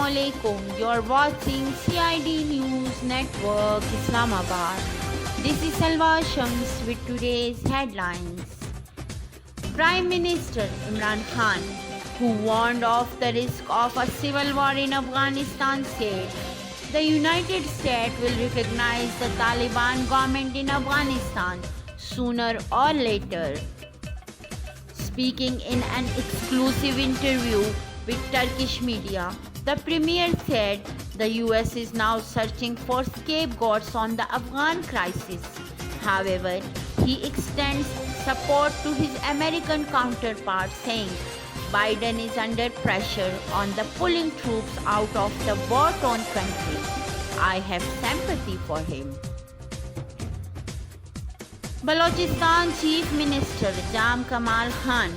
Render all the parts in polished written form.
Assalamualaikum. You're watching CID News Network Islamabad. This is Salwa Shams with today's headlines. Prime Minister Imran Khan, who warned of the risk of a civil war in Afghanistan, said the United States will recognize the Taliban government in Afghanistan sooner or later. Speaking in an exclusive interview with Turkish media, the premier said the US is now searching for scapegoats on the Afghan crisis. However, he extends support to his American counterpart, saying Biden is under pressure on the pulling troops out of the war-torn country. I have sympathy for him. Balochistan Chief Minister Jam Kamal Khan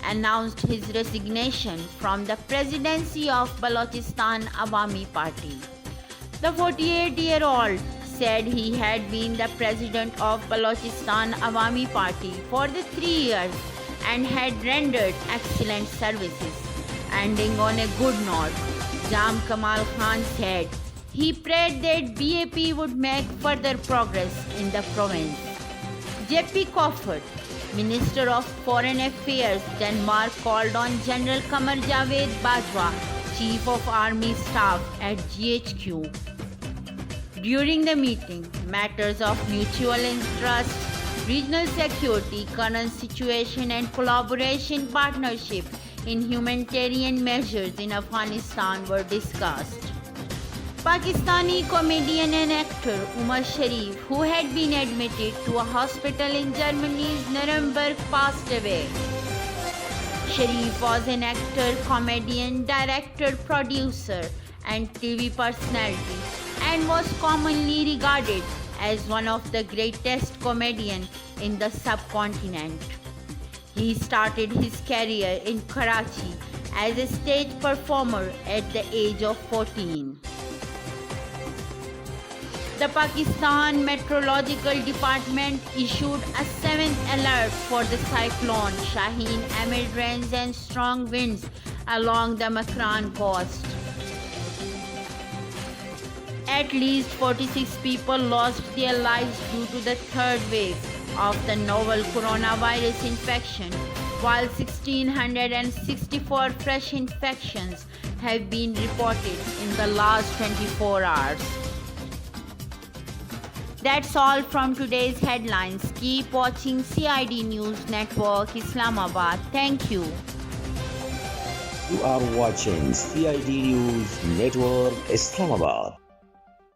announced his resignation from the presidency of Balochistan Awami Party. The 48-year-old said he had been the president of Balochistan Awami Party for the 3 years and had rendered excellent services. Ending on a good note, Jam Kamal Khan said he prayed that BAP would make further progress in the province. J.P. Koffert, Minister of Foreign Affairs, Denmark, called on General Qamar Javed Bajwa, Chief of Army Staff at GHQ. During the meeting, matters of mutual interest, regional security, current situation and collaboration partnership in humanitarian measures in Afghanistan were discussed. Pakistani comedian and actor Umar Sharif, who had been admitted to a hospital in Germany's Nuremberg, passed away. Sharif was an actor, comedian, director, producer, and TV personality, and was commonly regarded as one of the greatest comedians in the subcontinent. He started his career in Karachi as a stage performer at the age of 14. The Pakistan Meteorological Department issued a 7th alert for the cyclone Shaheen amid rains and strong winds along the Makran coast. At least 46 people lost their lives due to the third wave of the novel coronavirus infection, while 1,664 fresh infections have been reported in the last 24 hours. That's all from today's headlines. Keep watching CID News Network Islamabad. Thank you. You are watching CID News Network Islamabad.